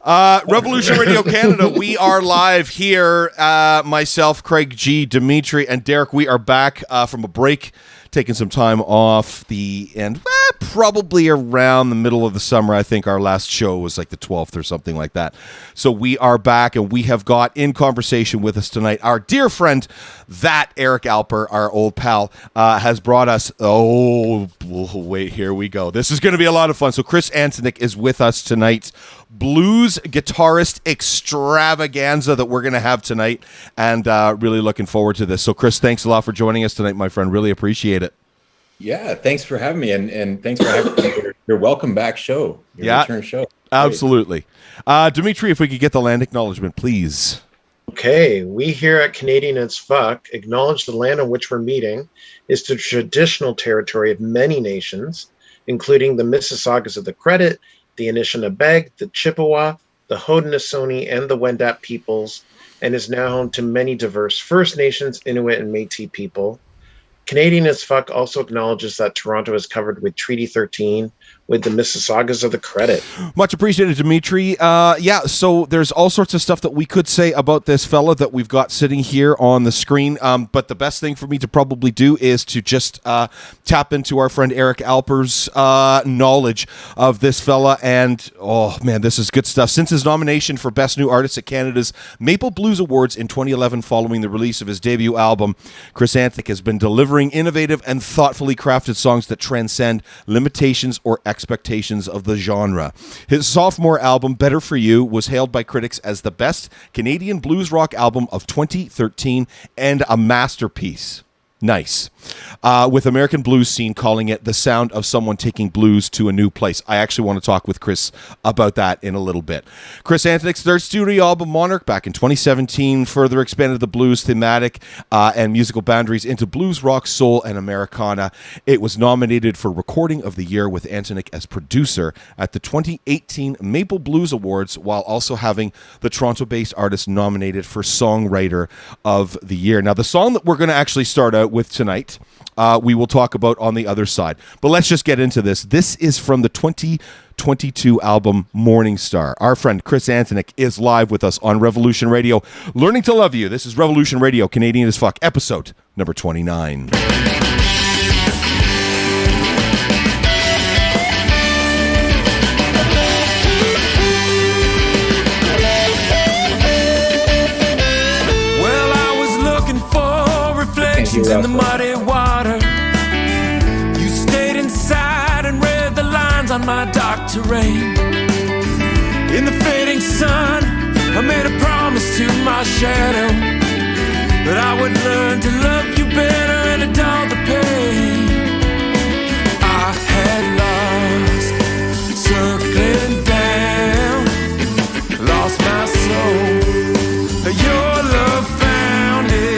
Revolution Radio Canada, we are live here. Myself, Craig G, Dimitri, and Derek, we are back from a break, taking some time off the end. Probably around the middle of the summer. I think our last show was like the 12th or something like that. So we are back, and we have got in conversation with us tonight our dear friend, that Eric Alper, our old pal, has brought us. Oh, wait, here we go. This is going to be a lot of fun. So Chris Antonik is with us tonight. Blues guitarist extravaganza that we're going to have tonight, and really looking forward to this. So Chris, thanks a lot for joining us tonight, my friend. Really appreciate it. Yeah, thanks for having me, and thanks for having your welcome back show, your return show. Absolutely. Dimitri, if we could get the land acknowledgement, please. Okay, we here at Canadian as Fuck acknowledge the land on which we're meeting is the traditional territory of many nations, including the Mississaugas of the Credit, the Anishinaabe, the Chippewa, the Haudenosaunee, and the Wendat peoples, and is now home to many diverse First Nations, Inuit, and Métis people. Canadian as Fuck also acknowledges that Toronto is covered with Treaty 13 with the Mississaugas of the Credit. Much appreciated, Dimitri. So there's all sorts of stuff that we could say about this fella that we've got sitting here on the screen. But the best thing for me to probably do is to just tap into our friend Eric Alper's knowledge of this fella. And, oh, man, this is good stuff. Since his nomination for Best New Artist at Canada's Maple Blues Awards in 2011 following the release of his debut album, Chris Antonik has been delivering innovative and thoughtfully crafted songs that transcend limitations or expectations of the genre. His sophomore album, Better For You, was hailed by critics as the best Canadian blues rock album of 2013 and a masterpiece. Nice. With American blues scene calling it the sound of someone taking blues to a new place. I actually want to talk with Chris about that in a little bit. Chris Antonik's third studio album, Monarch, back in 2017, further expanded the blues thematic and musical boundaries into blues, rock, soul, and Americana. It was nominated for Recording of the Year with Antonik as producer at the 2018 Maple Blues Awards, while also having the Toronto-based artist nominated for Songwriter of the Year. Now, the song that we're going to actually start out with tonight, we will talk about on the other side. But let's just get into this. This is from the 2022 album Morning Star. Our friend Chris Antonik is live with us on Revolution Radio. Learning to Love You. This is Revolution Radio, Canadian as Fuck, episode number 29. In the muddy water, you stayed inside and read the lines on my dark terrain. In the fading sun, I made a promise to my shadow that I would learn to love you better and to dull the pain. I had lost, circling down, lost my soul. Your love found it.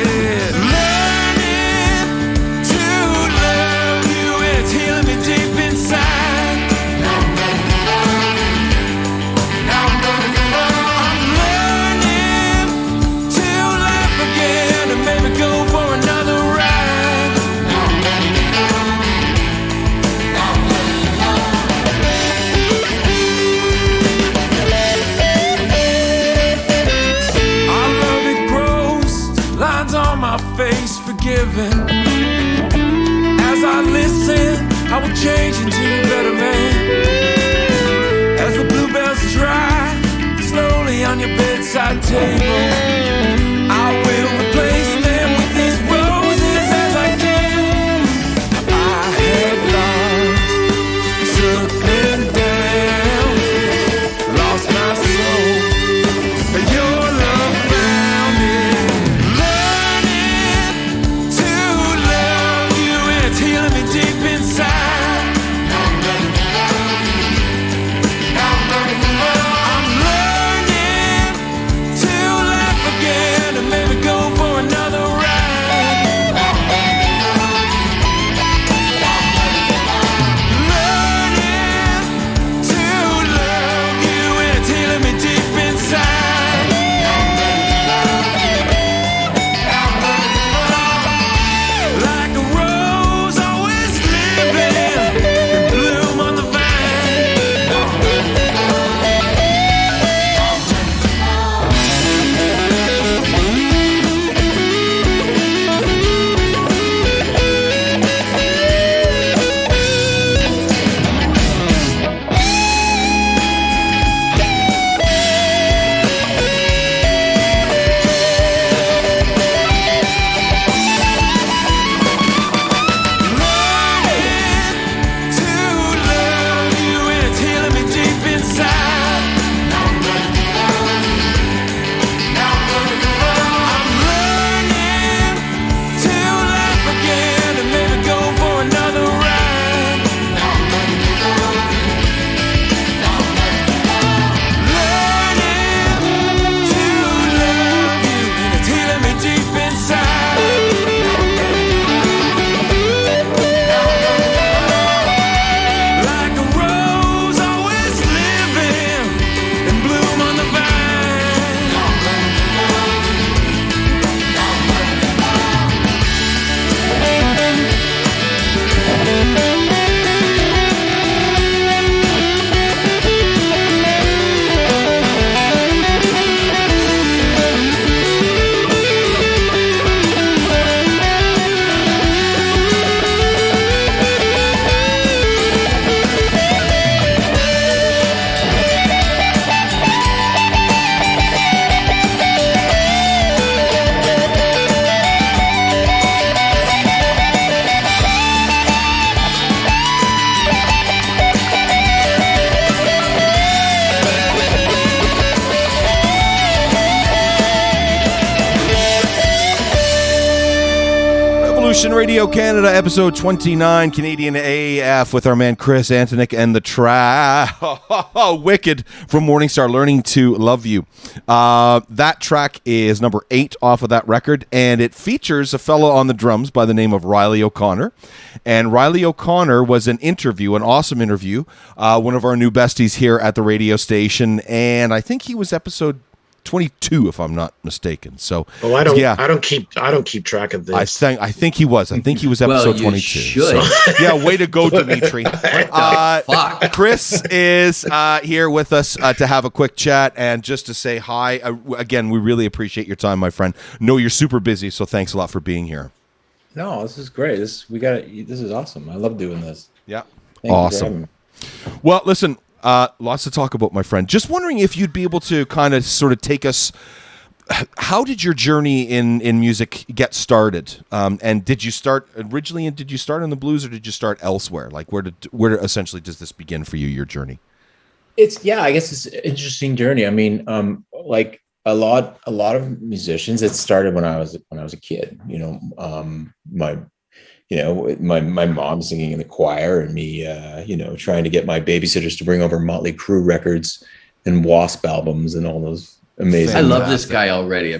As I listen, I will change into a better man. As the bluebells dry slowly on your bedside table, I will replace them with these roses as I can. I had lost, circling down, lost my soul. Your love found it. Healing me deep inside. I'm learning to love Revolution Radio Canada, episode 29, Canadian AF, with our man Chris Antonik and the track Wicked from Morningstar, Learning to Love You. That track is number 8 off of that record, and it features a fellow on the drums by the name of Riley O'Connor. And Riley O'Connor was an awesome interview, one of our new besties here at the radio station, and I think he was episode 22, if I'm not mistaken. So, I don't keep track of this. I think he was episode 22. Should. So, yeah, way to go, Dimitri. Chris is here with us to have a quick chat and just to say hi. Again, we really appreciate your time, my friend. Know you're super busy, so thanks a lot for being here. No, this is great. This is awesome. I love doing this. Yeah, Thank awesome. Well, listen. Lots to talk about, my friend. Just wondering if you'd be able to kind of sort of take us. How did your journey in music get started? And did you start originally? And did you start in the blues, or did you start elsewhere? Like where essentially does this begin for you? Your journey? I guess it's an interesting journey. I mean, like a lot of musicians, it started when I was a kid. My mom singing in the choir, and me, trying to get my babysitters to bring over Motley Crue records and W.A.S.P albums and all those amazing. I love this guy already. So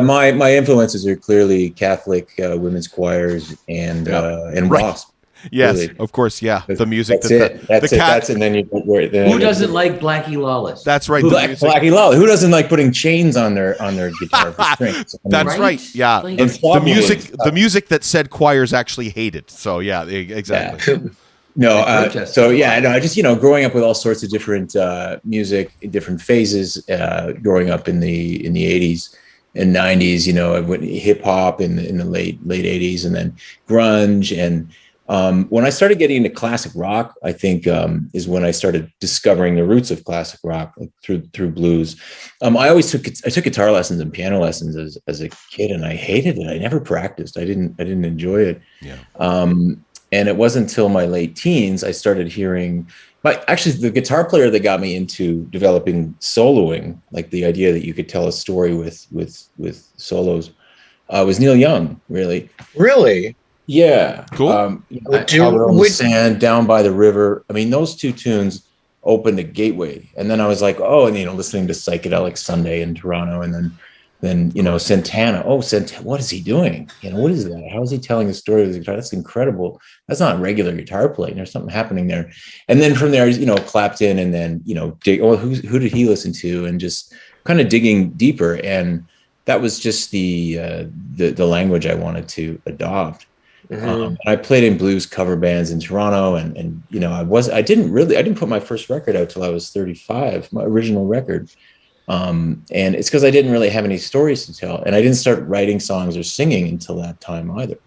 my influences are clearly Catholic women's choirs and W.A.S.P. Yes, really. Of course, yeah. The music. That's it. And then you. Who doesn't like Blackie Lawless? That's right. Blackie Lawless. Who doesn't like putting chains on their guitar for strings? That's right. Yeah. Like, the music that said choirs actually hated. So yeah, exactly. Yeah. I just growing up with all sorts of different music in different phases. Growing up in the 80s and 90s, I went hip hop in the late 80s, and then grunge. And when I started getting into classic rock, I think is when I started discovering the roots of classic rock, like through blues. I took guitar lessons and piano lessons as a kid, and I hated it. I never practiced. I didn't enjoy it. Yeah. And it wasn't until my late teens I started hearing. Actually, the guitar player that got me into developing soloing, like the idea that you could tell a story with solos, was Neil Young. Really. Yeah. Cool. Sand, Down by the River. I mean, those two tunes opened a gateway. And then I was like, listening to Psychedelic Sunday in Toronto, and then Santana. Oh, Santana, what is he doing? What is that? How is he telling a story with his guitar? That's incredible. That's not regular guitar playing. There's something happening there. And then from there, Clapton, and then, who did he listen to? And just kind of digging deeper. And that was just the language I wanted to adopt. Mm-hmm. I played in blues cover bands in Toronto, and I didn't put my first record out till I was 35, my original record. And it's because I didn't really have any stories to tell, and I didn't start writing songs or singing until that time either.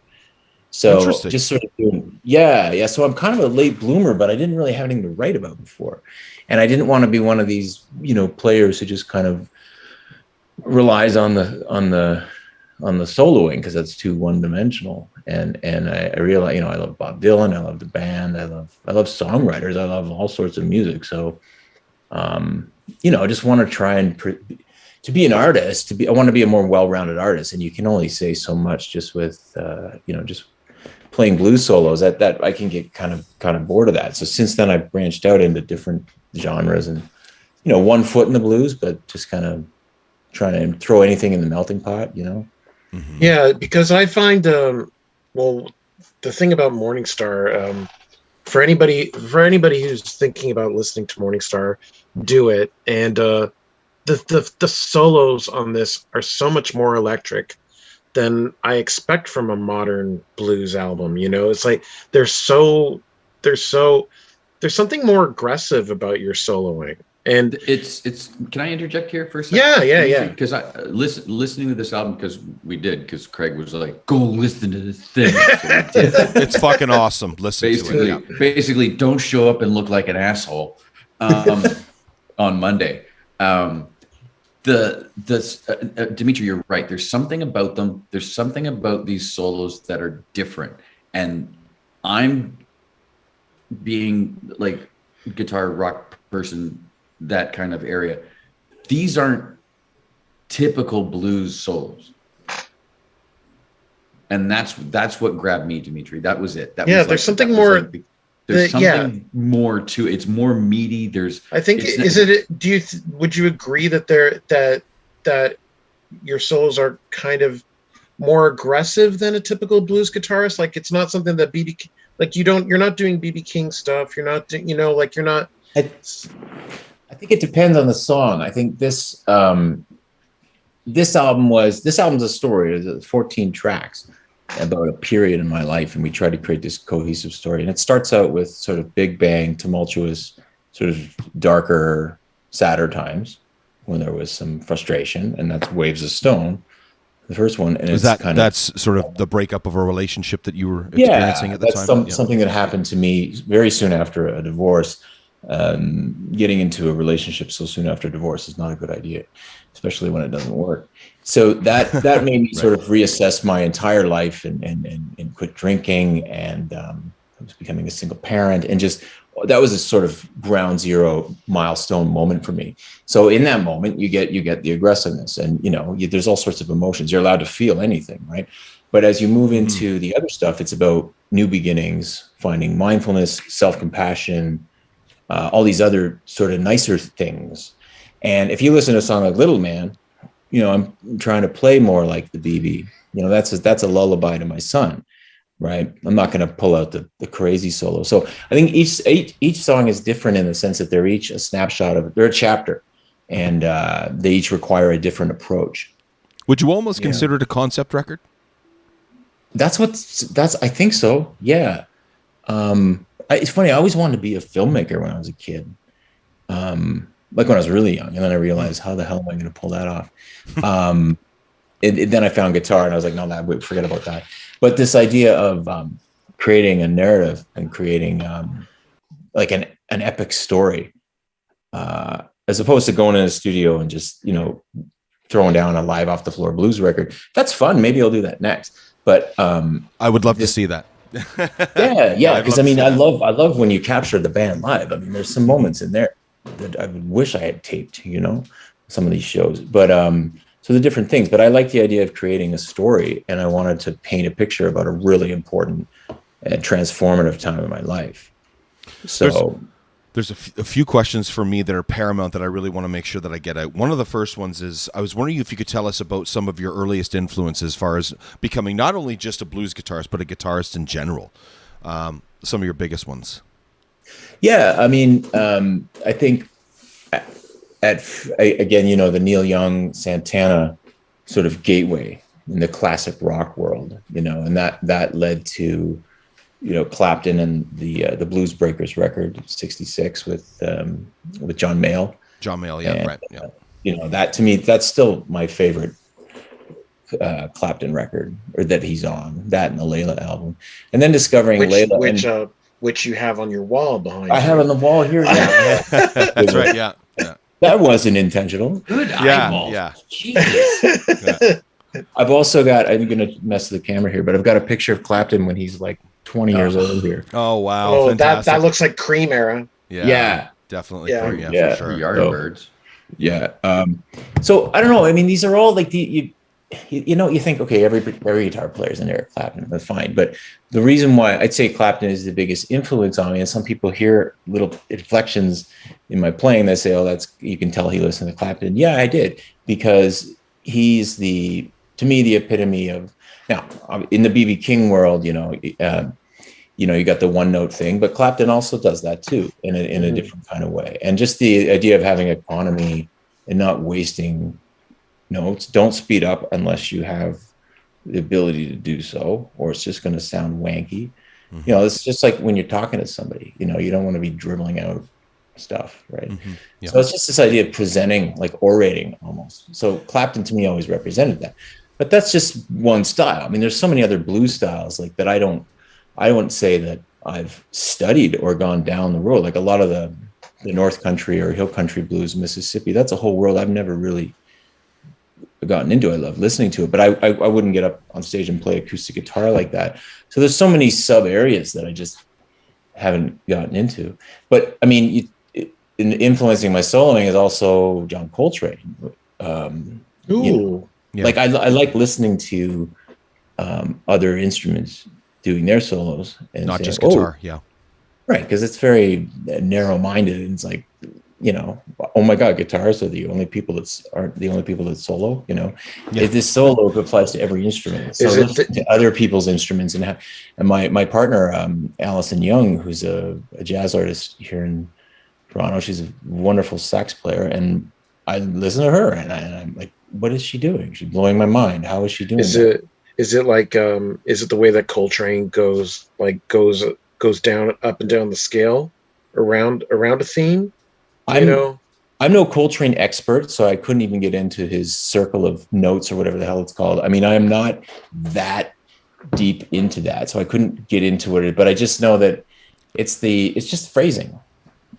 So just sort of doing, yeah. So I'm kind of a late bloomer, but I didn't really have anything to write about before, and I didn't want to be one of these players who just kind of relies on the soloing, because that's too one-dimensional. And I realized, I love Bob Dylan, I love the band, I love songwriters, I love all sorts of music. So, I just want to try and to be an artist. I want to be a more well-rounded artist, and you can only say so much just with just playing blues solos. That I can get kind of bored of that. So since then, I've branched out into different genres, and one foot in the blues, but just kind of trying to throw anything in the melting pot. Mm-hmm. Yeah, because I find the thing about Morningstar, for anybody who's thinking about listening to Morningstar, do it. And the solos on this are so much more electric than I expect from a modern blues album. It's like there's something more aggressive about your soloing. And it's can I interject here for a second? Yeah. Because I listening to this album, because Craig was like, go listen to this thing. So it's fucking awesome. Listen to it. Basically, don't show up and look like an asshole on Monday. Dimitri, you're right. There's something about them. There's something about these solos that are different. And I'm being like guitar rock person, that kind of area. These aren't typical blues solos. And that's what grabbed me, Dimitri. That was it. That Yeah, was there's something more. There's something more to it. It's more meaty. I think would you agree that that your solos are kind of more aggressive than a typical blues guitarist? Like, it's not something that BB, like, you're not doing BB King stuff. You're not, like, you're not. I think it depends on the song. I think this album's a story. It's 14 tracks about a period in my life, and we tried to create this cohesive story. And it starts out with sort of big bang, tumultuous, sort of darker, sadder times when there was some frustration, and that's Waves of Stone, the first one. And that's sort of the breakup of a relationship that you were experiencing at the time? Something that happened to me very soon after a divorce. Getting into a relationship so soon after divorce is not a good idea, especially when it doesn't work. So that made me Right. sort of reassess my entire life and quit drinking, and I was becoming a single parent, and just that was a sort of ground zero milestone moment for me. So in that moment, you get the aggressiveness, and there's all sorts of emotions. You're allowed to feel anything, right? But as you move into the other stuff, it's about new beginnings, finding mindfulness, self-compassion, all these other sort of nicer things. And if you listen to a song like Little Man, I'm trying to play more like the BB. That's a lullaby to my son, right? I'm not going to pull out the crazy solo. So I think each song is different in the sense that they're each a snapshot they're a chapter, and they each require a different approach. Would you almost consider it a concept record? I think so. Yeah. It's funny. I always wanted to be a filmmaker when I was a kid. Like when I was really young, and then I realized, how the hell am I going to pull that off? Then I found guitar, and I was like, no, forget about that. But this idea of creating a narrative and creating like an epic story, as opposed to going in a studio and just throwing down a live off the floor blues record. That's fun. Maybe I'll do that next. But I would love to see that. yeah. Because I love when you capture the band live. I mean, there's some moments in there that I would wish I had taped, some of these shows. But so the different things. But I like the idea of creating a story, and I wanted to paint a picture about a really important and transformative time in my life. So there's a few questions for me that are paramount that I really want to make sure that I get out. One of the first ones is, I was wondering if you could tell us about some of your earliest influences as far as becoming not only just a blues guitarist, but a guitarist in general. Some of your biggest ones. Yeah, I mean, I think again, the Neil Young, Santana sort of gateway in the classic rock world, and that led to Clapton and the Blues Breakers record, 1966 with John Mayall. John Mayall, yeah, and, right, yeah. That to me, that's still my favorite Clapton record, or that he's on, that and the Layla album, and then discovering Layla, which you have on your wall behind. I have on the wall here. Yeah. That's right. Yeah. That wasn't intentional. Good eyeball. Yeah. Jesus. I've also got, I'm going to mess with the camera here, but I've got a picture of Clapton when he's like 20 years old here. Oh, wow. Oh, that looks like Cream era. Yeah. Definitely. Yeah. Cream, Yeah. for sure. Yardbirds. Yeah. So I don't know. I mean, these are all like you think, okay, every guitar player is an Eric Clapton. That's fine. But the reason why I'd say Clapton is the biggest influence on me, and some people hear little inflections in my playing that say, oh, you can tell he listened to Clapton. Yeah, I did, because he's to me, the epitome of, now in the BB King world, you got the one note thing, but Clapton also does that too in a different kind of way. And just the idea of having economy and not wasting notes. Don't speed up unless you have the ability to do so, or it's just going to sound wanky. Mm-hmm. It's just like when you're talking to somebody, you don't want to be dribbling out stuff, right? Mm-hmm. Yeah. So it's just this idea of presenting, like orating almost. So Clapton to me always represented that. But that's just one style. I mean, there's so many other blues styles like that. I wouldn't say that I've studied or gone down the road. Like a lot of the North Country or Hill Country blues, Mississippi, that's a whole world I've never really gotten into. I love listening to it, but I wouldn't get up on stage and play acoustic guitar like that. So there's so many sub areas that I just haven't gotten into. But I mean, in influencing my soloing is also John Coltrane. Ooh. Like I like listening to other instruments doing their solos, and Not say, just "Oh, guitar. Yeah. right," because it's very narrow-minded, and it's like, oh my God, guitarists are the only people aren't the only people that solo. Yeah. If this solo applies to every instrument, so Is it listen to other people's instruments, and my partner, Allison Young, who's a jazz artist here in Toronto, she's a wonderful sax player, and I listen to her, and I'm like, what is she doing? She's blowing my mind. How is she doing is that? it is it like is it the way that Coltrane goes down up and down the scale around a theme? You I'm know? I'm no Coltrane expert, so I couldn't even get into his circle of notes or whatever the hell it's called. I mean, I am not that deep into that, so I couldn't get into it. But I just know that it's just phrasing,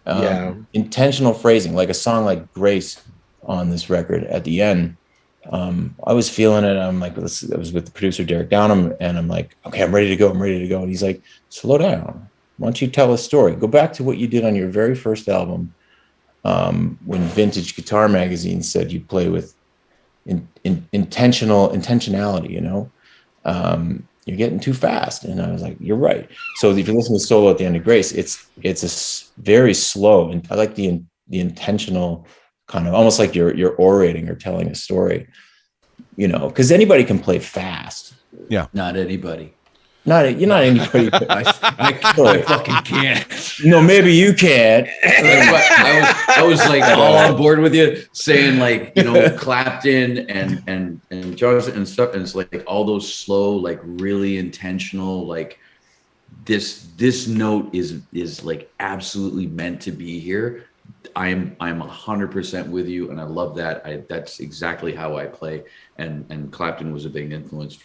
Yeah. intentional phrasing, like a song like Grace on this record at the end. I was feeling it. I'm like, I was with the producer Derek Downham, and I'm like, okay, I'm ready to go. I'm ready to go. And he's like, slow down. Why don't you tell a story? Go back to what you did on your very first album, when Vintage Guitar Magazine said you play with intentionality. You're getting too fast. And I was like, you're right. So if you listen to solo at the end of Grace, it's very slow, and I like the intentional kind of, almost like you're orating or telling a story. Because anybody can play fast. Yeah. Not anybody. You're not anybody. I fucking can't. No, maybe you can't. I was like all on board with you, saying like, Clapton and Johnson and stuff, and it's like all those slow, like really intentional, like this note is like absolutely meant to be here. I'm 100% with you, and I love that. That's exactly how I play, and Clapton was a big influence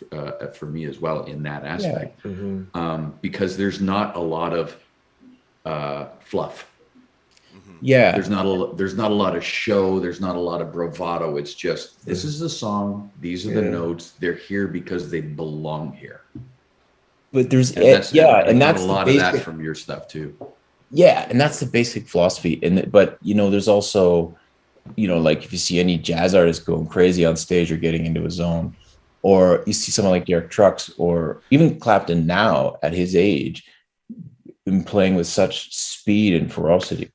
for me as well in that aspect. Yeah. Mm-hmm. Because there's not a lot of fluff. Yeah, There's not a lot of show. There's not a lot of bravado. It's just, this is the song. These are the notes. They're here because they belong here. but there's And that's that's a the lot basic, of that from your stuff too. yeah, and that's the basic philosophy. But there's also, like if you see any jazz artist going crazy on stage or getting into a zone, or you see someone like Derek Trucks or even Clapton now at his age, been playing with such speed and ferocity.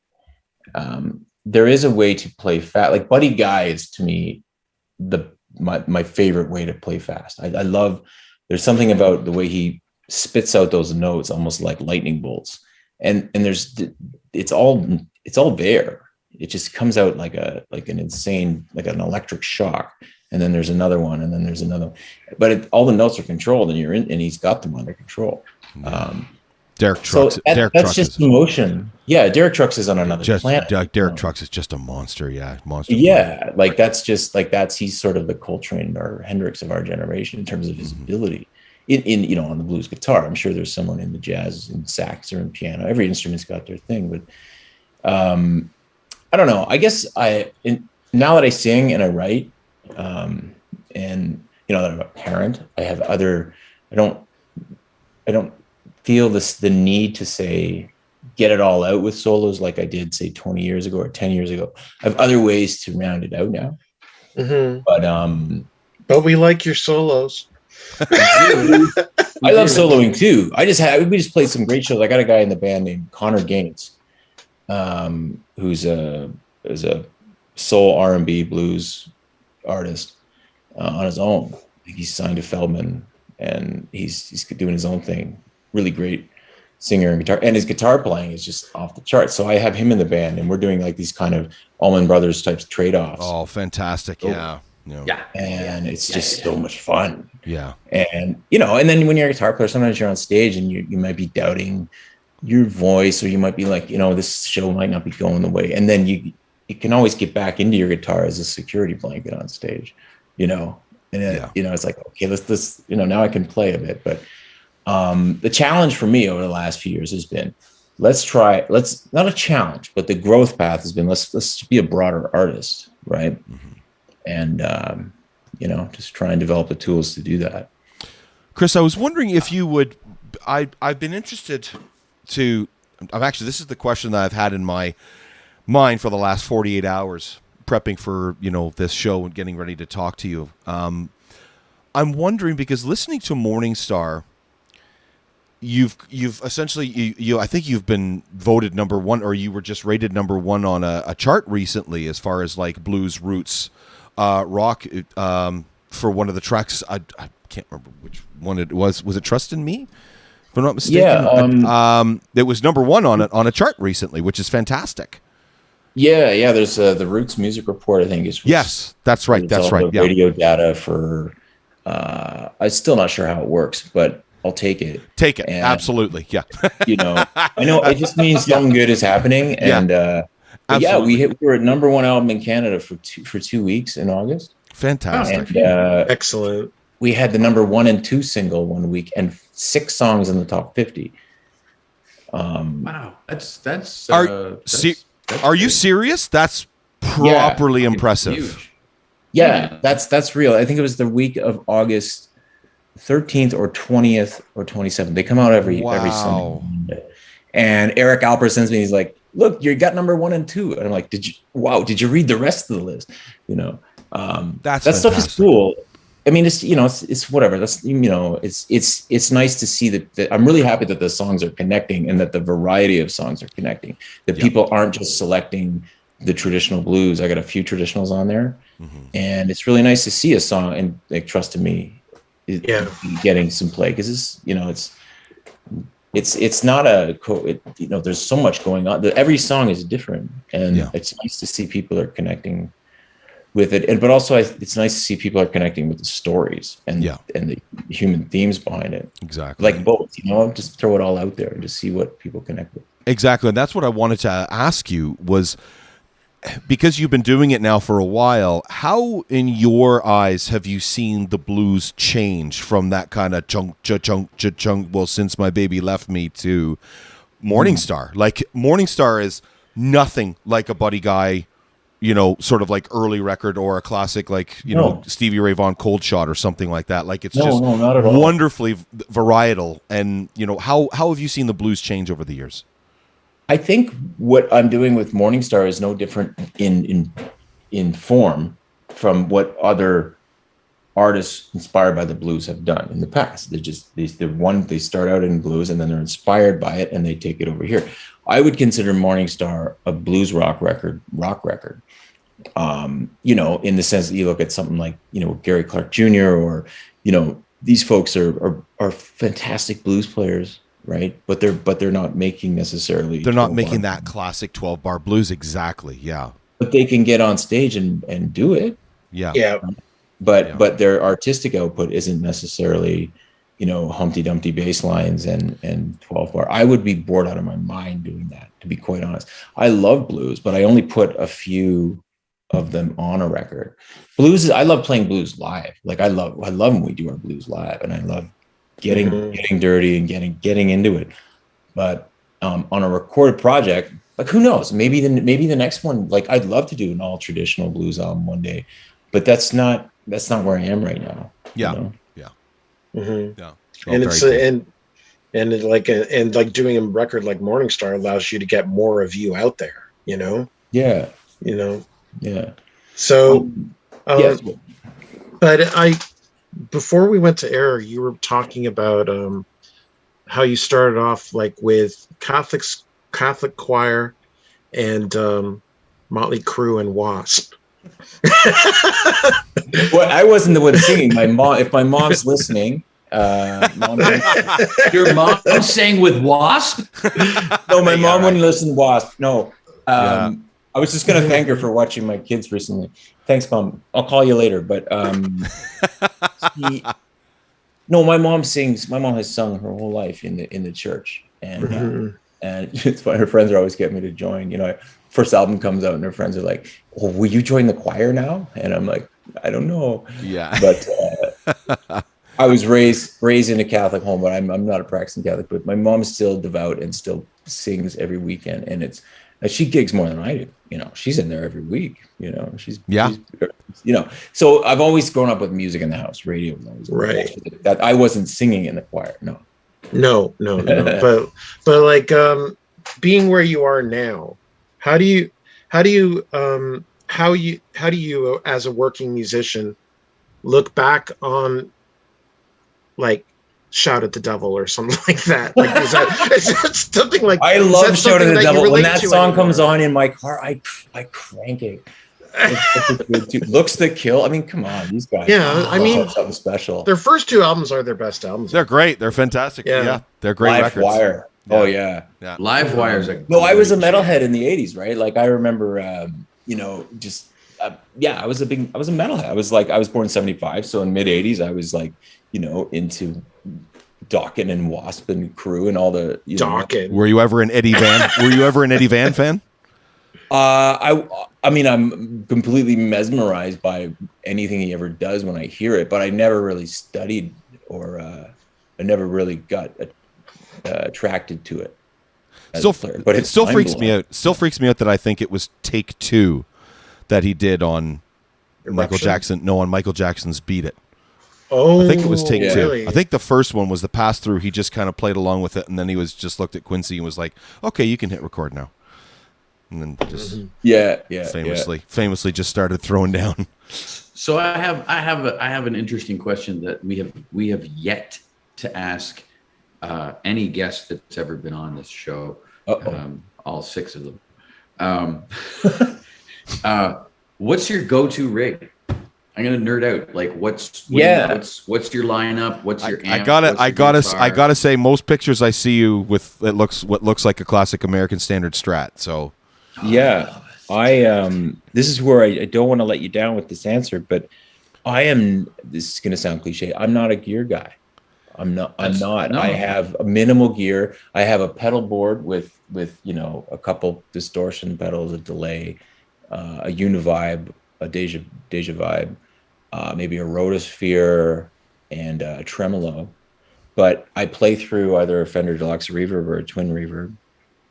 There is a way to play fast. Like Buddy Guy is, to me, my favorite way to play fast. I love. There's something about the way he spits out those notes, almost like lightning bolts, and it's all there. It just comes out like an insane, like an electric shock. And then there's another one, and then there's another. But all the notes are controlled, and he's got them under control. Derek Trucks. So Derek that's Trucks just is emotion. Yeah, Derek Trucks is on another planet. Derek Trucks is just a monster. Yeah, monster. Yeah, like he's sort of the Coltrane or Hendrix of our generation in terms of his ability. In on the blues guitar. I'm sure there's someone in the jazz and sax or in piano. Every instrument's got their thing, but I don't know. I guess now that I sing and I write, and that I'm a parent, I don't feel the need to say get it all out with solos like I did, say 20 years ago or 10 years ago. I have other ways to round it out now. Mm-hmm. But we like your solos. I love soloing too. We just played some great shows. I got a guy in the band named Connor Gaines, who's a soul R&B blues artist on his own. He's signed to Feldman, and he's doing his own thing. Really great singer and guitar, and his guitar playing is just off the charts. So I have him in the band, and we're doing like these kind of Allman Brothers types trade-offs. Oh, fantastic! Yeah. And it's just so much fun. Yeah. And and then when you're a guitar player, sometimes you're on stage and you might be doubting your voice, or you might be like, this show might not be going the way. And then you can always get back into your guitar as a security blanket on stage, and it's like, okay, let's now I can play a bit. But the challenge for me over the last few years has been, not a challenge, but the growth path has been, let's be a broader artist, right? Mm-hmm. And just try and develop the tools to do that. Chris, I was wondering if you would. I've been interested to. This is the question that I've had in my mind for the last 48 hours, prepping for this show and getting ready to talk to you. I'm wondering, because listening to Morning Star, you've essentially you I think you've been voted number one, or you were just rated number one on a chart recently as far as like blues roots rock for one of the tracks. I can't remember which one it was. Was it Trust in Me? If I'm not mistaken. Yeah, it was number one on a chart recently, which is fantastic. yeah. There's the Roots Music Report, I think is. Yes, that's right. It's That's all right. the Yeah. radio data for. I'm still not sure how it works, but I'll take it. Take it. And, Absolutely. Yeah. I know it just means something good is happening. Yeah. And but yeah, Absolutely. we were at number one album in Canada for 2 weeks in August. Fantastic. And Excellent. we had the number 1 and 2 single one week and 6 songs in the top 50. Wow, that's Are you serious? That's Yeah. properly impressive. Huge. Yeah, that's real. I think it was the week of August 13th or 20th or 27th. They come out every Wow. Sunday. And Eric Alper sends me, he's like, look, you got number 1 and 2. And I'm like, did you read the rest of the list? That stuff is cool. I mean, it's whatever. That's, it's nice to see that I'm really happy that the songs are connecting and that the variety of songs are connecting, that people aren't just selecting the traditional blues. I got a few traditionals on there, and it's really nice to see a song and like Trust in Me getting some play, because it's not there's so much going on. Every song is different, and it's nice to see people are connecting with it. But also it's nice to see people are connecting with the stories and the human themes behind it. Exactly. Like both, just throw it all out there and just see what people connect with. Exactly. And that's what I wanted to ask you was, because you've been doing it now for a while, how in your eyes have you seen the blues change from that kind of chunk, well, since my baby left me, to Morning Star? Like Morning Star is nothing like a Buddy Guy, sort of like early record, or a classic like, Stevie Ray Vaughan Cold Shot or something like that. Like it's just not at all. wonderfully varietal. And, how have you seen the blues change over the years? I think what I'm doing with Morning Star is no different in form from what other artists inspired by the blues have done in the past. They start out in blues and then they're inspired by it and they take it over here. I would consider Morning Star a blues rock record. In the sense that you look at something like, Gary Clark Jr. or, these folks are fantastic blues players. Right. But they're not making necessarily. They're not making that classic 12-bar blues. Exactly. Yeah. But they can get on stage and do it. Yeah. Yeah. But their artistic output isn't necessarily, Humpty Dumpty bass lines and 12-bar. I would be bored out of my mind doing that, to be quite honest. I love blues, but I only put a few of them on a record. I love playing blues live. Like I love when we do our blues live, and I love getting dirty and getting into it. But on a recorded project, like who knows, maybe the next one, like I'd love to do an all traditional blues album one day, but that's not where I am right now. Yeah. And it's cool. and like doing a record like Morning Star allows you to get more of you out there, Yeah. So but before we went to air, you were talking about how you started off like with Catholic choir and Motley Crue and W.A.S.P. Well, I wasn't the one singing. My mom, if my mom's listening, your mom sang with W.A.S.P? No, my mom wouldn't listen to W.A.S.P. No. I was just gonna thank her for watching my kids recently. Thanks, Mom. I'll call you later. But my mom sings. My mom has sung her whole life in the church, and it's funny. Her friends are always getting me to join. First album comes out, and her friends are like, "Oh, will you join the choir now?" And I'm like, "I don't know." Yeah. But I was raised in a Catholic home, but I'm not a practicing Catholic. But my mom's still devout and still sings every weekend, and she gigs more than I do. She's in there every week. She's So I've always grown up with music in the house. Radio was always right. That I wasn't singing in the choir. No. but like being where you are now, how do you as a working musician look back on like Shout at the Devil or something like that? Like, is that something like? I is love that Shout at something the you Devil. When relate that to song anymore? comes on in my car, I crank it. It's such a good tune. Looks to Kill. I mean, come on, these guys. Yeah, I mean, something special. their first 2 albums are their best albums. They're great. They're fantastic. Yeah. Yeah, they're great Live records. Wire. Yeah. Oh yeah. Yeah. Live Wire's a No, I was a great metalhead jam. in the 80s, right? Like I remember just I was a metalhead. I was born in 75, so in mid 80s I was like, into Dokken and W.A.S.P and Crew and all the Dokken. Were you ever an Eddie Van? Were you ever an Eddie Van fan? I mean, I'm completely mesmerized by anything he ever does when I hear it, but I never really studied or I never really got attracted to it. But it still freaks me out. Still freaks me out that I think it was take 2 that he did on Michael Jackson. No, on Michael Jackson's Beat It. Oh, I think it was take 2. really? I think the first one was the pass through. He just kind of played along with it, and then he was just looked at Quincy and was like, "Okay, you can hit record now." And then just famously just started throwing down. So I have an interesting question that we have yet to ask any guest that's ever been on this show. All 6 of them. What's your go-to rig? I'm gonna nerd out. Like, what's your lineup? What's your amp? I gotta say, most pictures I see you with, what looks like a classic American Standard Strat. So, yeah, this is where I don't want to let you down with this answer, but this is gonna sound cliche. I'm not a gear guy. I'm not. No. I have a minimal gear. I have a pedal board with a couple distortion pedals, a delay, a Univibe, a Deja Vibe, maybe a Rotosphere, and a tremolo. But I play through either a Fender Deluxe Reverb or a Twin Reverb.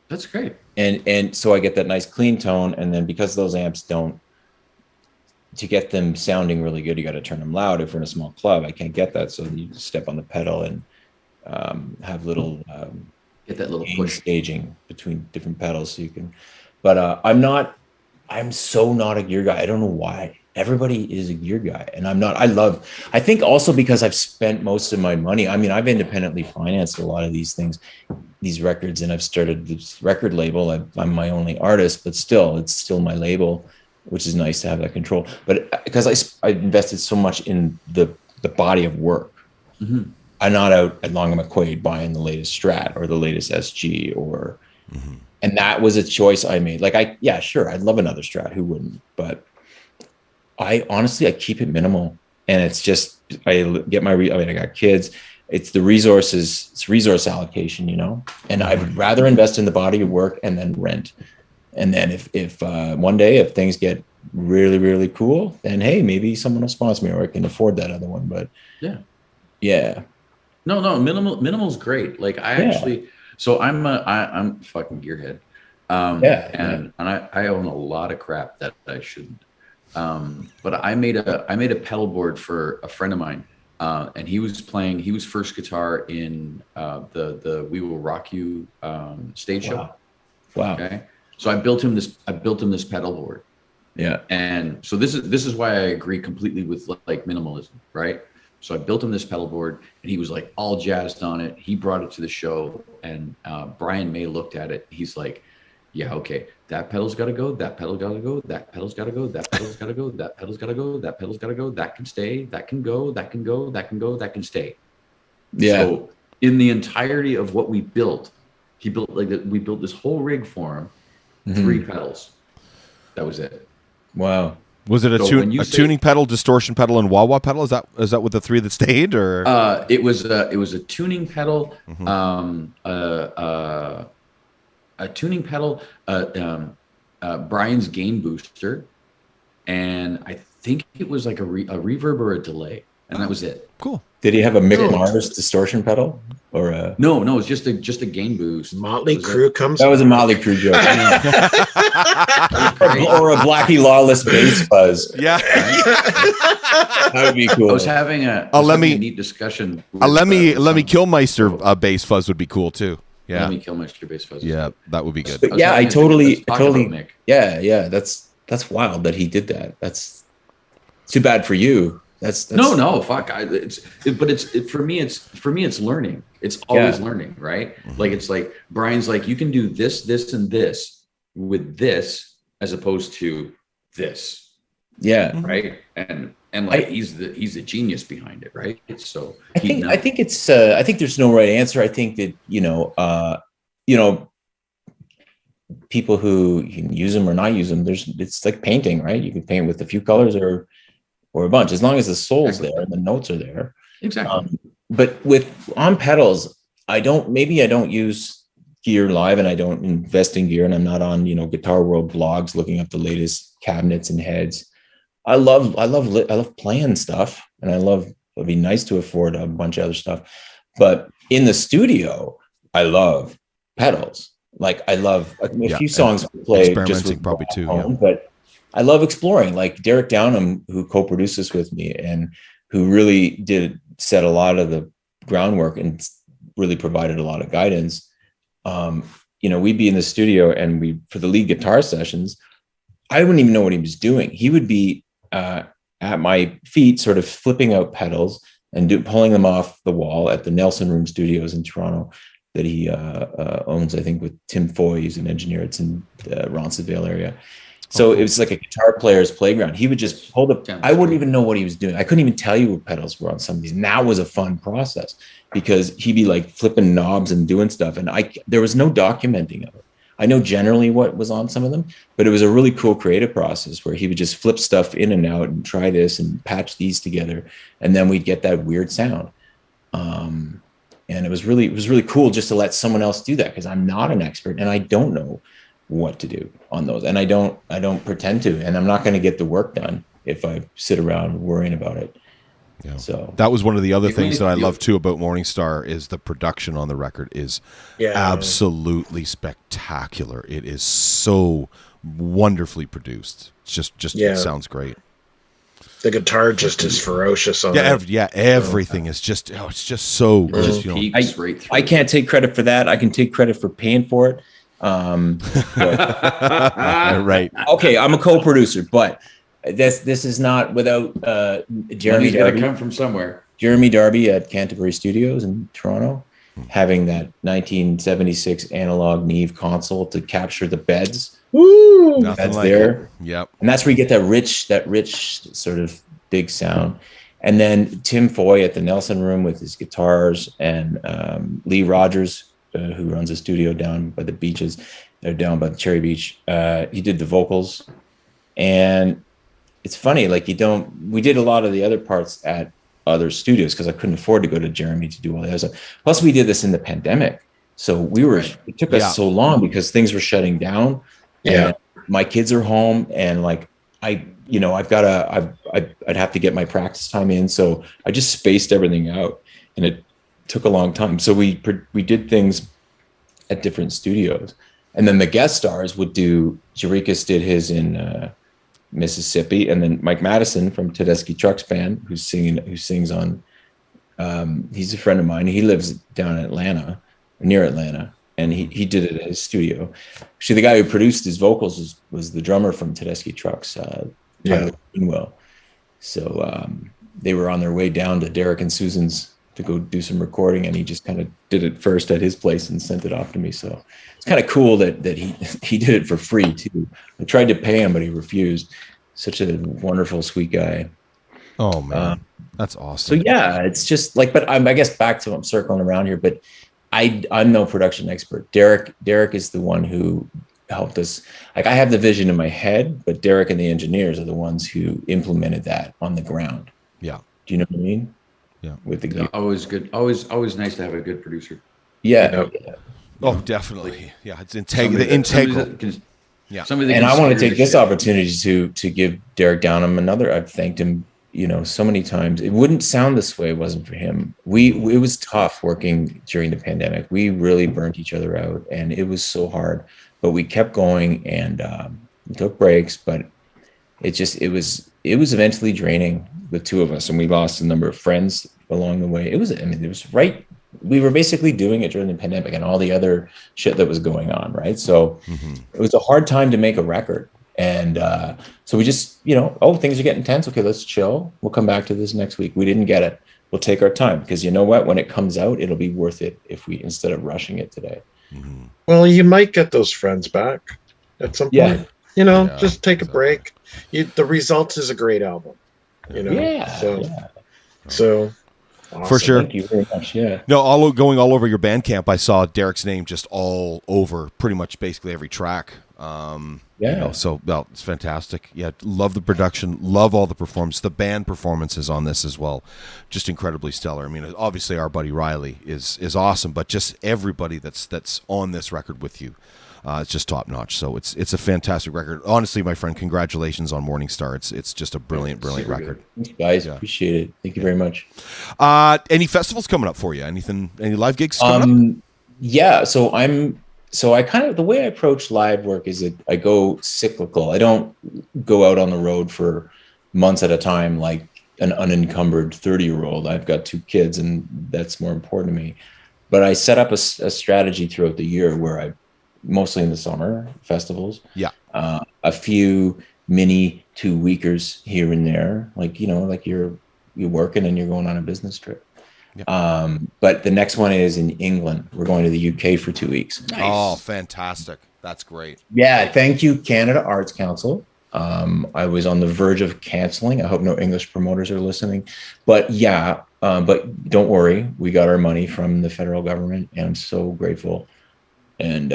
That's great. And so I get that nice clean tone. And then because those amps to get them sounding really good, you got to turn them loud. If we're in a small club, I can't get that. So you step on the pedal and have little get that little push staging between different pedals. So you can, but I'm so not a gear guy. I don't know why. Everybody is a gear guy and I'm not. I think also because I've spent most of my money. I mean, I've independently financed a lot of these things, these records, and I've started this record label. I'm my only artist, but still, it's still my label, which is nice to have that control. But because I invested so much in the body of work, mm-hmm. I'm not out at Long McQuaid buying the latest Strat or the latest SG or, and that was a choice I made. Like I'd love another Strat. Who wouldn't? But I honestly keep it minimal, and it's just I get I got kids. It's the resources. It's resource allocation, And I would rather invest in the body of work and then rent. And then if one day if things get really really cool, then hey, maybe someone will sponsor me or I can afford that other one. But yeah. No, minimal's great. Like actually, so I'm fucking gearhead. And I own a lot of crap that I shouldn't. But I made a pedal board for a friend of mine, and he was first guitar in the We Will Rock You stage show. Wow. Okay. So I built him this pedal board. Yeah. And so this is why I agree completely with like minimalism, right? So I built him this pedal board and he was like all jazzed on it. He brought it to the show and Brian May looked at it. He's like, yeah, okay, that pedal's got to go, that pedal got to go, that pedal's got to go, that pedal's got to go, that pedal's got to go, that pedal's got to go, that can stay, that can go, that can go, that can go, that can stay. Yeah. So in the entirety of what we built, we built this whole rig for him, 3 pedals. That was it. Wow. Was it a tuning pedal, distortion pedal, and wah-wah pedal? Is that with the 3 that stayed, or? It was a tuning pedal, a tuning pedal, Brian's gain booster, and I think it was like a reverb or a delay, and that was it. Cool. Did he have a Mick Mars distortion pedal or a? No, it's just a gain boost. Motley Crue comes. That was a Motley Crue joke. or a Blackie Lawless bass fuzz. Yeah, that would be cool. I was having a neat discussion. Lemmy Kilmeister bass fuzz would be cool too. Yeah, Lemmy Kilmeister bass fuzz. Yeah, that would be good. I totally. Mick. Yeah. That's wild that he did that. That's too bad for you. That's no, fuck. For me, it's learning. It's always learning, right? Like, it's like, Brian's like, you can do this, this, and this with this, as opposed to this. Yeah. Right. And like, he's the genius behind it. Right. So I think I think there's no right answer. I think that, people who can use them or not use them, it's like painting, right? You can paint with a few colors or a bunch, as long as the soul's there and the notes are there. Exactly. But on pedals, I don't use gear live, and I don't invest in gear, and I'm not on, Guitar World blogs looking up the latest cabinets and heads. I love playing stuff, and it'd be nice to afford a bunch of other stuff. But in the studio, I love pedals. Like, I love a few songs play just with probably too, but I love exploring. Like Derek Downham, who co-produced this with me and who really did set a lot of the groundwork and really provided a lot of guidance. We'd be in the studio, and for the lead guitar sessions, I wouldn't even know what he was doing. He would be at my feet, sort of flipping out pedals and pulling them off the wall at the Nelson Room Studios in Toronto that he owns, I think, with Tim Foy. He's an engineer. It's in the Roncesvalles area. So it was like a guitar player's playground. He would just hold up. I wouldn't even know what he was doing. I couldn't even tell you what pedals were on some of these. And that was a fun process, because he'd be like flipping knobs and doing stuff. And there was no documenting of it. I know generally what was on some of them, but it was a really cool creative process where he would just flip stuff in and out and try this and patch these together. And then we'd get that weird sound. And it was really cool just to let someone else do that, because I'm not an expert and I don't know what to do on those. And I don't pretend to, and I'm not going to get the work done if I sit around worrying about it. Yeah. So that was one of the other things that I love too about Morningstar is the production on the record is absolutely spectacular. It is so wonderfully produced. It's just it sounds great. The guitar just is ferocious on it. Everything is just it's just so good. I can't take credit for that. I can take credit for paying for it. Right. Okay, I'm a co-producer, but this is not without Jeremy Darby. Come from somewhere. Jeremy Darby at Canterbury Studios in Toronto, having that 1976 analog Neve console to capture the beds. Woo! That's like there. Yep. And that's where you get that rich sort of big sound. And then Tim Foy at the Nelson Room with his guitars, and Lee Rogers, who runs a studio down by the beaches. They're down by the Cherry Beach. He did the vocals. And it's funny, like we did a lot of the other parts at other studios because I couldn't afford to go to Jeremy to do all the other stuff. Plus we did this in the pandemic. So it took us so long because things were shutting down. Yeah. My kids are home, and like I'd have to get my practice time in. So I just spaced everything out, and it took a long time. So we did things at different studios, and then the guest stars would do. Jarikas did his in Mississippi, and then Mike Madison from Tedeschi Trucks Band, who sings on. He's a friend of mine. He lives down in Atlanta, near Atlanta, and he did it at his studio. Actually, the guy who produced his vocals was the drummer from Tedeschi Trucks, Tyler Greenwell. So they were on their way down to Derek and Susan's to go do some recording, and he just kind of did it first at his place and sent it off to me. So it's kind of cool that he did it for free too. I tried to pay him, but he refused. Such a wonderful, sweet guy. Oh man, that's awesome. So yeah, it's just like, but I guess back to, I'm circling around here, but I'm no production expert. Derek is the one who helped us. Like, I have the vision in my head, but Derek and the engineers are the ones who implemented that on the ground. Yeah. Do you know what I mean? Yeah. With the gear. Always good. Always nice to have a good producer. Yeah. Oh, definitely. Yeah. It's integral. Yeah. And I want to take this opportunity to give Derek Downham another. I've thanked him, so many times. It wouldn't sound this way if it wasn't for him. It was tough working during the pandemic. We really burnt each other out, and it was so hard. But we kept going, and we took breaks. But it was eventually draining, the two of us, and we lost a number of friends along the way. It was right. We were basically doing it during the pandemic and all the other shit that was going on, right? So it was a hard time to make a record. And so we just, oh, things are getting tense. Okay, let's chill. We'll come back to this next week. We didn't get it. We'll take our time, because you know what? When it comes out, it'll be worth it instead of rushing it today. Mm-hmm. Well, you might get those friends back at some point. Just take a break. The Results is a great album. So awesome. For sure. Thank you very much. Yeah. No, going all over your Bandcamp, I saw Derek's name just all over pretty much basically every track. It's fantastic. Yeah, love the production, love all the performance, the band performances on this as well, just incredibly stellar. I mean, obviously our buddy Riley is awesome, but just everybody that's on this record with you, it's just top notch. So it's a fantastic record. Honestly, my friend, congratulations on Morning Star. It's just a brilliant record. Thanks, guys. Yeah. Appreciate it. Thank you very much. Any festivals coming up for you? Any live gigs coming up? Yeah. So I kind of, the way I approach live work is that I go cyclical. I don't go out on the road for months at a time like an unencumbered 30-year-old. I've got 2 kids, and that's more important to me. But I set up a strategy throughout the year where mostly in the summer festivals. Yeah. A few mini 2-weekers here and there, like you're working and you're going on a business trip. Yeah. But the next one is in England. We're going to the UK for 2 weeks. Nice. Oh, fantastic. That's great. Yeah. Thank you, Canada Arts Council. I was on the verge of canceling. I hope no English promoters are listening, but but don't worry. We got our money from the federal government, and I'm so grateful. And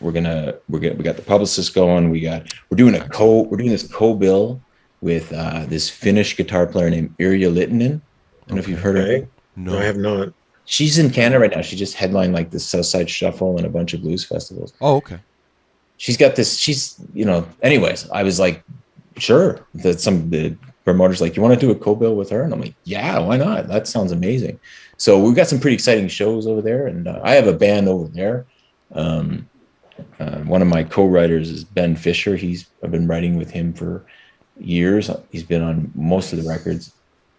we got the publicist going. We're doing this co-bill with this Finnish guitar player named Irja Littinen. I don't know if you've heard of her. No, I have not. She's in Canada right now. She just headlined like the Southside Shuffle and a bunch of blues festivals. Oh, okay. She's got this. Anyways, I was like, sure. The promoter's like, you want to do a co-bill with her? And I'm like, yeah, why not? That sounds amazing. So we've got some pretty exciting shows over there, and I have a band over there. One of my co-writers is Ben Fisher. I've been writing with him for years. He's been on most of the records.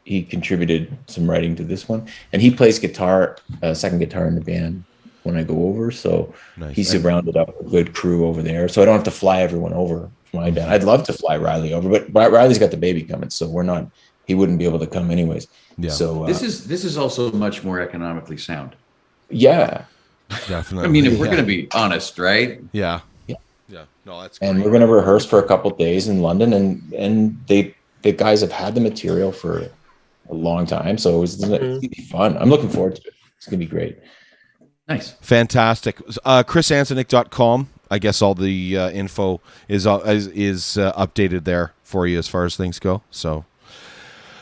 He contributed some writing to this one, and he plays guitar, second guitar in the band when I go over. So nice. He's surrounded up a good crew over there. So I don't have to fly everyone over for my band. I'd love to fly Riley over, but Riley's got the baby coming, so he wouldn't be able to come anyways. Yeah. So this is also much more economically sound. Yeah. Definitely. I mean, if we're going to be honest, right? Yeah. No, that's great. And we're going to rehearse for a couple of days in London, and the guys have had the material for a long time, so it's going to be fun. I'm looking forward to it. It's going to be great. Nice. Fantastic. ChrisAntonik.com. I guess all the info is updated there for you as far as things go. So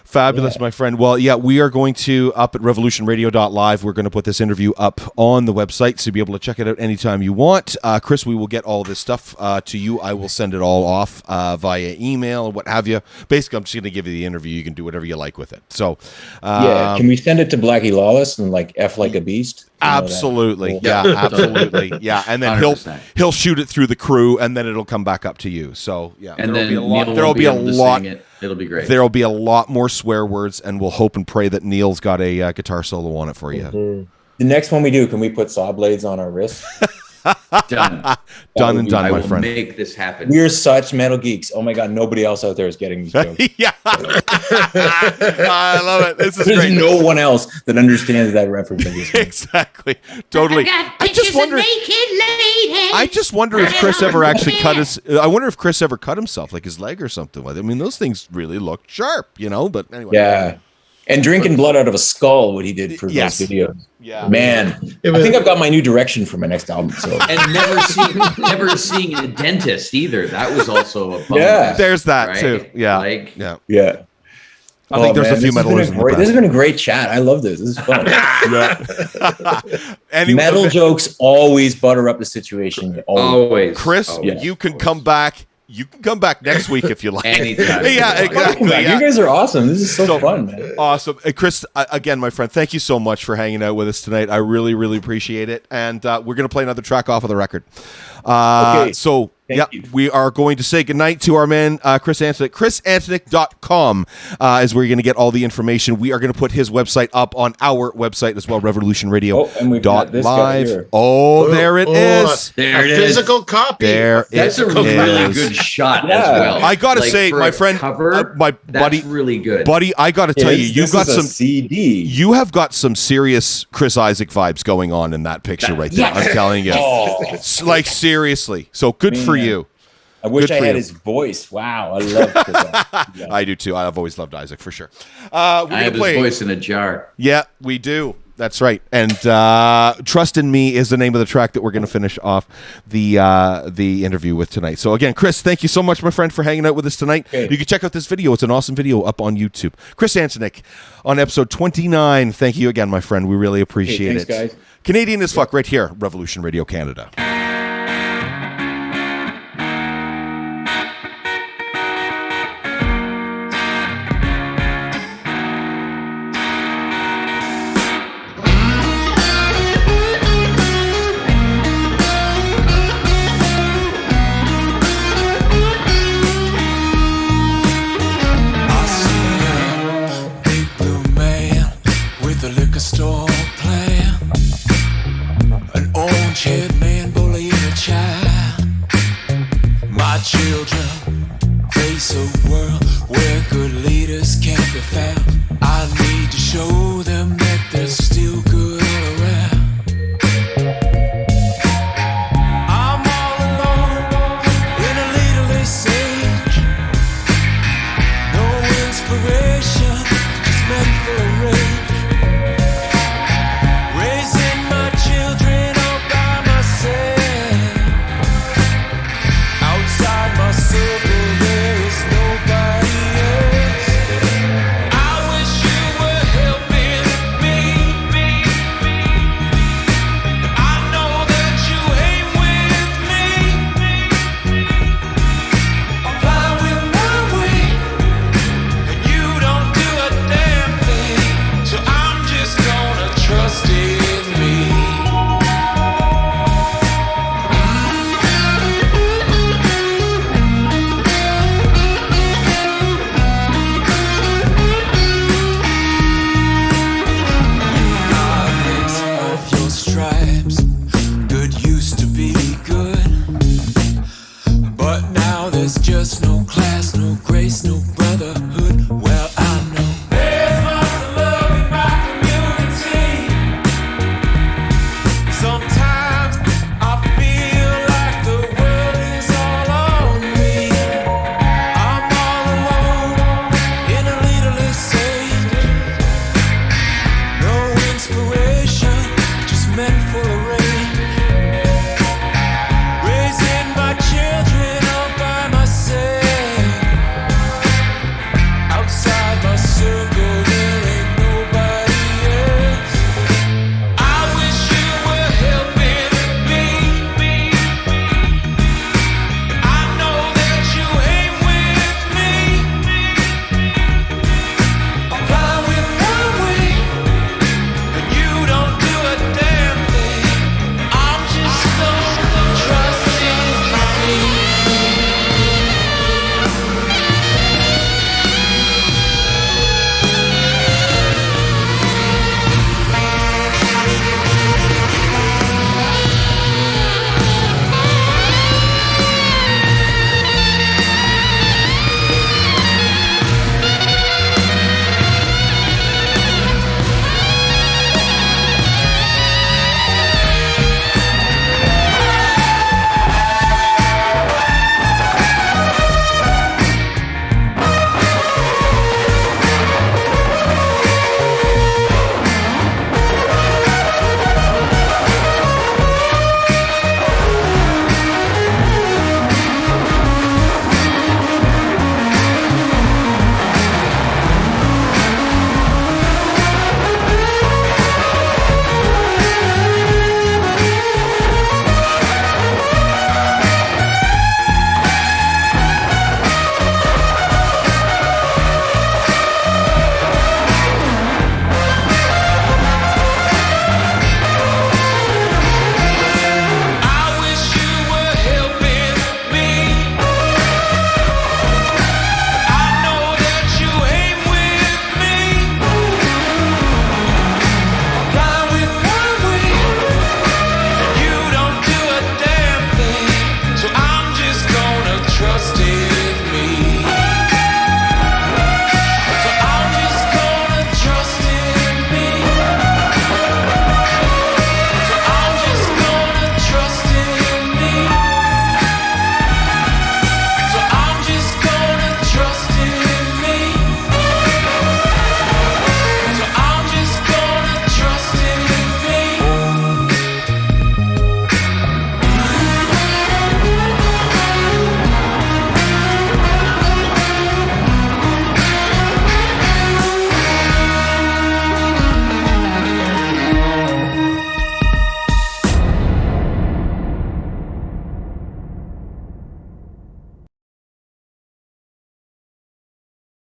fabulous, my friend. Well, yeah, we are going to, up at revolutionradio.live, we're going to put this interview up on the website, so you'll be able to check it out anytime you want. Chris, we will get all this stuff to you. I will send it all off via email or what have you. Basically, I'm just going to give you the interview. You can do whatever you like with it. So, can we send it to Blackie Lawless and like F like a beast? Absolutely. Yeah, absolutely. Yeah. And then 100%. he'll shoot it through the crew, and then it'll come back up to you. So, yeah. And there'll be a lot. It'll be great. There'll be a lot more swear words, and we'll hope and pray that Neil's got a guitar solo on it for you. Mm-hmm. The next one we do, can we put saw blades on our wrists? Done. Done and done, my friend. Make this happen. We're such metal geeks. Oh my God, nobody else out there is getting these jokes. Yeah. I love it. This is There's great. no one else that understands that reference. Exactly. Totally. I just wonder if Chris ever actually I wonder if Chris ever cut himself, like his leg or something. I mean, those things really look sharp, But anyway. Yeah. And drinking blood out of a skull, what he did for those videos. Yeah, man. I think I've got my new direction for my next album. So. And never seeing a dentist either. That was also a bummer. Yeah, there's that right? too. Yeah, yeah. I think there's a few metalers in the past. This has been a great chat. I love this. This is fun. Metal jokes always butter up the situation. Always. Chris, you can come back. You can come back next week if you like. Anytime. Yeah, exactly. Yeah. You guys are awesome. This is so fun, man. Awesome. Hey, Chris, again, my friend, thank you so much for hanging out with us tonight. I really, really appreciate it. And we're going to play another track off of the record. Okay. So Thank you. We are going to say goodnight to our man, Chris Antonik. ChrisAntonik.com is where you're going to get all the information. We are going to put his website up on our website as well, revolutionradio.live. Oh, and we've got this guy here. Oh, there it is. A physical copy. That's a really good shot as well. I gotta say, for my a friend, cover, my buddy, that's really good. Buddy, I gotta tell you, you've got some CD. You have got some serious Chris Isaac vibes going on in that picture right there. I'm telling you, like seriously. So good for you. I wish Good I for had you. his voice. Wow, I love Chris Isaac. Yeah. I do too. I've always loved Isaac for sure. I have his voice in a jar. Yeah, we do. That's right. And Trust in Me is the name of the track that we're going to finish off the interview with tonight. So again, Chris, thank you so much, my friend, for hanging out with us tonight. Okay. You can check out this video. It's an awesome video up on YouTube. Chris Antonik on episode 29. Thank you again, my friend. We really appreciate thanks, it. guys. Canadian as fuck right here, Revolution Radio Canada. Store plan, an orange-haired man bullying a child. My children face a world where good leaders can't be found. I need to show them that there's still good all around. I'm all alone in a leaderless age. No inspiration, just meant for a rage. Good used to be good, but now there's just no class.